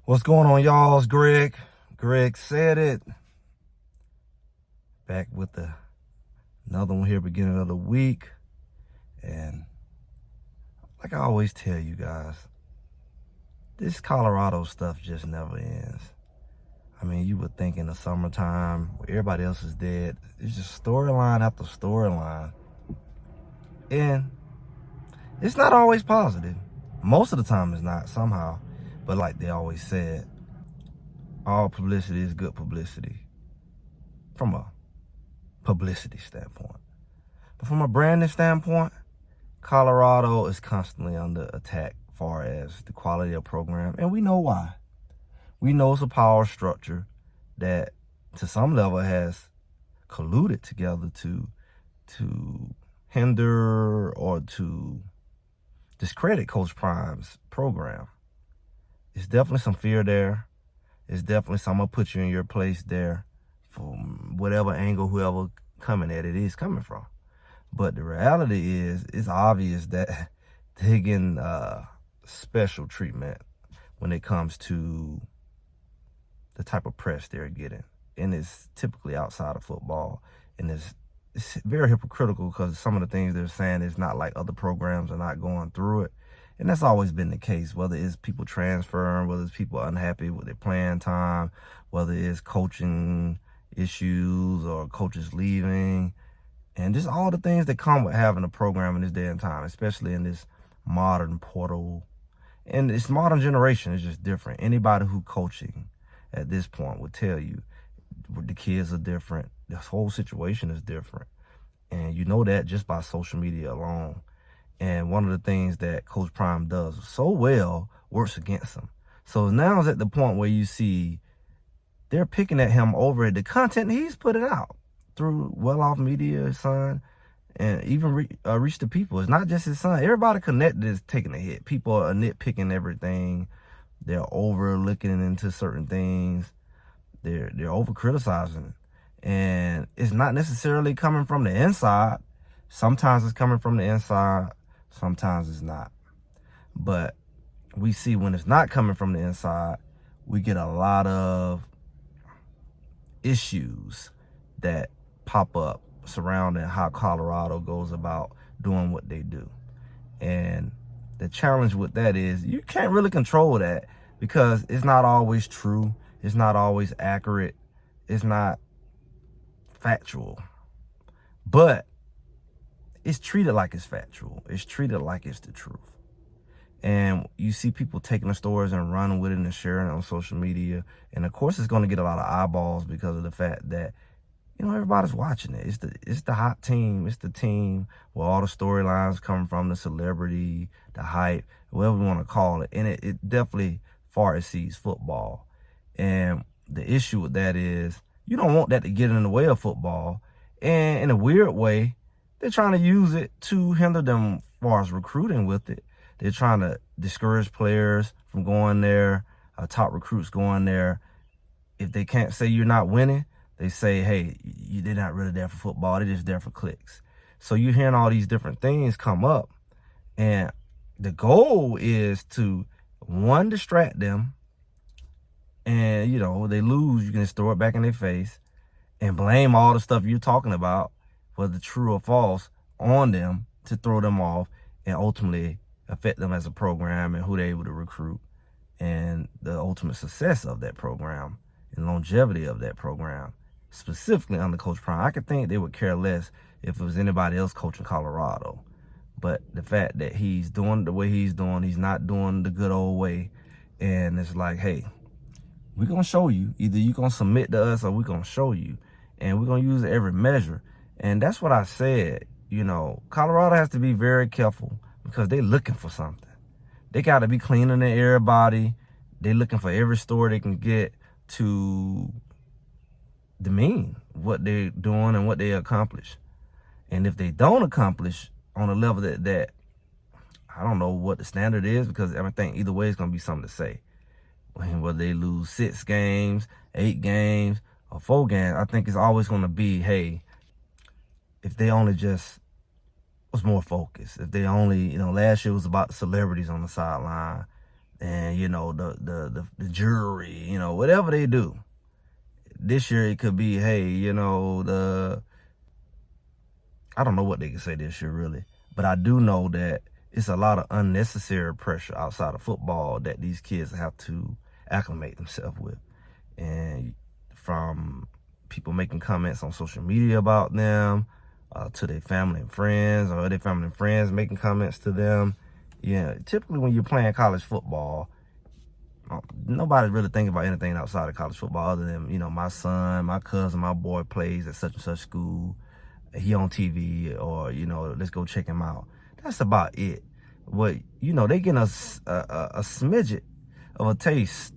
What's going on, y'all? It's Greg. Greg said it. Back with another one here, beginning of the week. And like I always tell you guys, this Colorado stuff just never ends. I mean, you would think in the summertime where everybody else is dead, it's just storyline after storyline. And it's not always positive. Most of the time it's not somehow. But like they always said, all publicity is good publicity from a publicity standpoint. But from a branding standpoint, Colorado is constantly under attack as far as the quality of program, and we know why. We know it's a power structure that to some level has colluded together to hinder or to discredit Coach Prime's program. It's definitely some fear there. It's definitely some will put you in your place there from whatever angle whoever coming at it is coming from. But the reality is, it's obvious that they're getting special treatment when it comes to the type of press they're getting. And it's typically outside of football. And it's very hypocritical because some of the things they're saying is not like other programs are not going through it. And that's always been the case, whether it's people transferring, whether it's people unhappy with their playing time, whether it's coaching issues or coaches leaving. And just all the things that come with having a program in this day and time, especially in this modern portal. And this modern generation is just different. Anybody who coaching at this point would tell you the kids are different. This whole situation is different. And you know that just by social media alone. And one of the things that Coach Prime does so well works against him. So now it's at the point where you see they're picking at him over the content he's putting out through well-off media, his son, and even reach the people. It's not just his son. Everybody connected is taking a hit. People are nitpicking everything. They're overlooking into certain things. They're over-criticizing. And it's not necessarily coming from the inside. Sometimes it's coming from the inside. Sometimes it's not. But we see when it's not coming from the inside, we get a lot of issues that pop up surrounding how Colorado goes about doing what they do. And the challenge with that is you can't really control that because it's not always true. It's not always accurate. It's not factual. But it's treated like it's factual. It's treated like it's the truth. And you see people taking the stories and running with it and sharing it on social media. And of course, it's going to get a lot of eyeballs because of the fact that, you know, everybody's watching it. It's the hot team. It's the team where all the storylines come from, the celebrity, the hype, whatever we want to call it. And it definitely far exceeds football. And the issue with that is you don't want that to get in the way of football. And in a weird way, they're trying to use it to hinder them as far as recruiting with it. They're trying to discourage players from going there, top recruits going there. If they can't say you're not winning, they say, hey, they're not really there for football. They're just there for clicks. So you're hearing all these different things come up. And the goal is to, one, distract them. And, you know, they lose, you can just throw it back in their face and blame all the stuff you're talking about, whether true or false, on them to throw them off and ultimately affect them as a program and who they're able to recruit and the ultimate success of that program and longevity of that program, specifically under Coach Prime. I could think they would care less if it was anybody else coaching Colorado. But the fact that he's doing it the way he's doing, he's not doing the good old way. And it's like, hey, we're going to show you. Either you're going to submit to us or we're going to show you. And we're going to use every measure. And that's what I said. You know, Colorado has to be very careful because they're looking for something. They got to be cleaning their everybody. They're looking for every story they can get to demean what they're doing and what they accomplish. And if they don't accomplish on a level that I don't know what the standard is, because I think either way it's going to be something to say. Whether they lose 6 games, 8 games, or 4 games, I think it's always going to be, hey, if they only just was more focused, if they only, last year was about the celebrities on the sideline, and the jury, whatever they do. This year it could be, hey, I don't know what they can say this year really, but I do know that it's a lot of unnecessary pressure outside of football that these kids have to acclimate themselves with. And from people making comments on social media about them, to their family and friends, or their family and friends making comments to them. Yeah, typically when you're playing college football, nobody's really thinking about anything outside of college football other than, my son, my cousin, my boy plays at such and such school. He on TV, or, let's go check him out. That's about it. What, they getting a smidget of a taste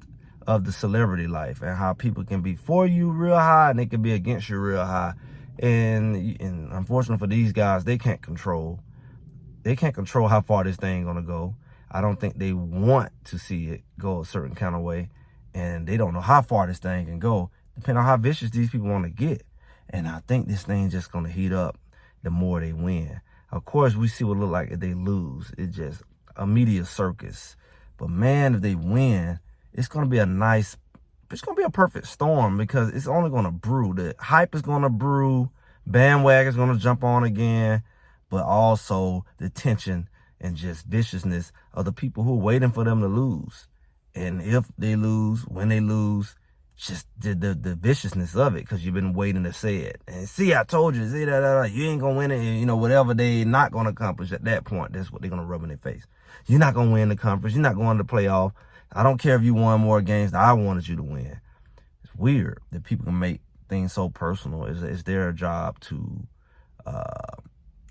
of the celebrity life and how people can be for you real high and they can be against you real high. And unfortunately for these guys, they can't control how far this thing gonna go. I don't think they want to see it go a certain kind of way, and they don't know how far this thing can go, depending on how vicious these people want to get. And I think this thing's just gonna heat up the more they win. Of course, we see what it look like if they lose. It's just a media circus. But man, if they win, it's gonna be a perfect storm, because it's only gonna brew. The hype is gonna brew, bandwagon's gonna jump on again, but also the tension and just viciousness of the people who are waiting for them to lose. And if they lose, when they lose, just the viciousness of it, because you've been waiting to say it. And see, I told you, see, you ain't gonna win it. And, whatever they not gonna accomplish at that point, that's what they're gonna rub in their face. You're not gonna win the conference. You're not going to the playoff. I don't care if you won more games than I wanted you to win. It's weird that people can make things so personal. It's their job to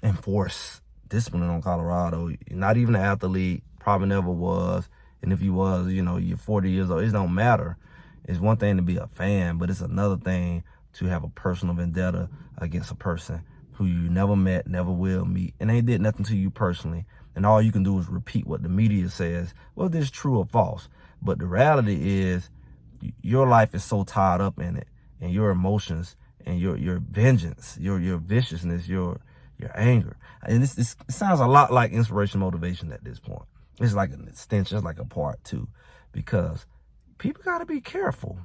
enforce discipline on Colorado. You're not even an athlete, probably never was. And if you was, you're 40 years old. It don't matter. It's one thing to be a fan, but it's another thing to have a personal vendetta against a person who you never met, never will meet, and they did nothing to you personally. And all you can do is repeat what the media says, whether it's true or false. But the reality is, your life is so tied up in it, and your emotions, and your vengeance, your viciousness, your anger. And it sounds a lot like inspiration motivation at this point. It's like an extension, it's like a part two, because people got to be careful.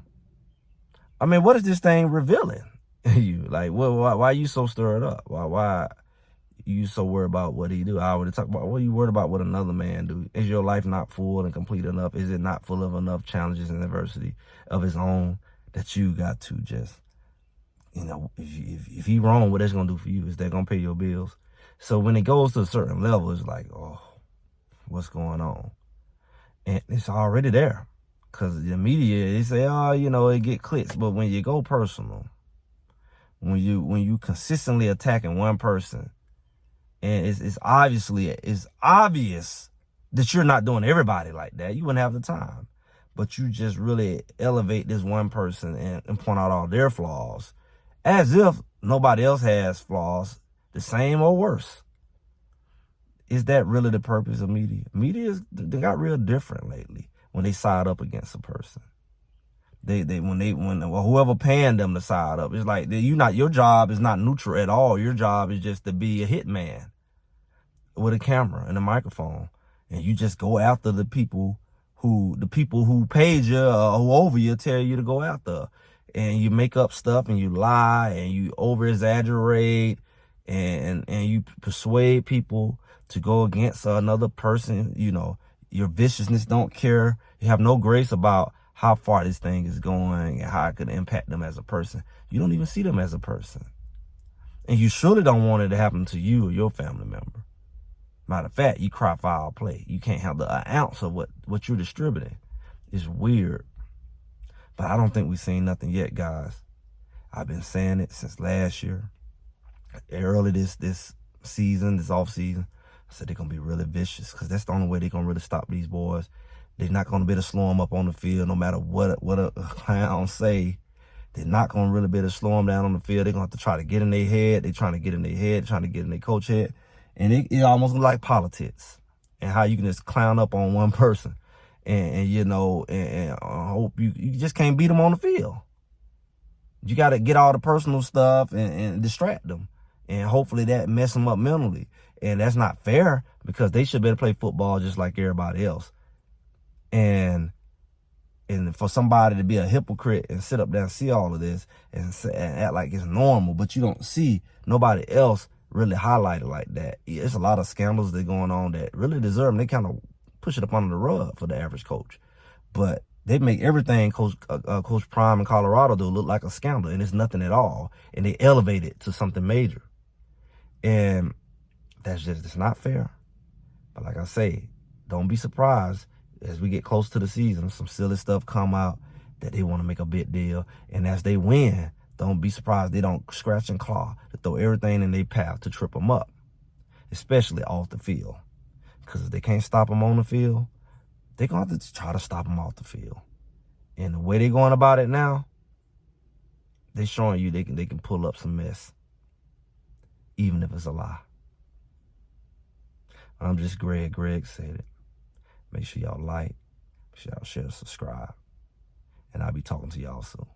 I mean, what is this thing revealing? You like, why are you so stirred up? Why you so worried about what he do? I already talked about, what are you worried about what another man do? Is your life not full and complete enough? Is it not full of enough challenges and adversity of his own that you got to just, if he wrong, what that's gonna do for you? Is that gonna pay your bills? So when it goes to a certain level, it's like, oh, what's going on? And it's already there, because the media, they say, oh, it get clicks. But when you go personal, when you consistently attacking one person, and it's obvious that you're not doing everybody like that, you wouldn't have the time. But you just really elevate this one person and point out all their flaws, as if nobody else has flaws the same or worse. Is that really the purpose of media? They got real different lately when they side up against a person. When whoever paying them to side up, it's like your job is not neutral at all. Your job is just to be a hitman with a camera and a microphone, and you just go after the people who paid you or who over you tell you to go after, and you make up stuff and you lie and you over exaggerate and you persuade people to go against another person. Your viciousness don't care. You have no grace about how far this thing is going and how it could impact them as a person. You don't even see them as a person. And you surely don't want it to happen to you or your family member. Matter of fact, you cry foul play. You can't handle an ounce of what you're distributing. It's weird. But I don't think we've seen nothing yet, guys. I've been saying it since last year. Early this season, this off season, I said they're going to be really vicious, because that's the only way they're going to really stop these boys. They're not going to be able to slow them up on the field, no matter what a clown say. They're not going to really be able to slow them down on the field. They're going to have to try to get in their head. They're trying to get in their head, trying to get in their coach head. And it almost like politics, and how you can just clown up on one person and hope you just can't beat them on the field. You got to get all the personal stuff and distract them, and hopefully that mess them up mentally. And that's not fair, because they should be able to play football just like everybody else. And for somebody to be a hypocrite and sit up there and see all of this and act like it's normal, but you don't see nobody else really highlighted like that. It's a lot of scandals that are going on that really deserve them. They kind of push it up under the rug for the average coach. But they make everything Coach Prime in Colorado do look like a scandal, and it's nothing at all. And they elevate it to something major. And it's not fair. But like I say, don't be surprised as we get close to the season, some silly stuff come out that they want to make a big deal. And as they win, don't be surprised they don't scratch and claw to throw everything in their path to trip them up, especially off the field. Because if they can't stop them on the field, they're going to have to try to stop them off the field. And the way they're going about it now, they're showing you they can pull up some mess, even if it's a lie. I'm just Greg. Greg said it. Make sure y'all like, make sure y'all share, subscribe, and I'll be talking to y'all soon.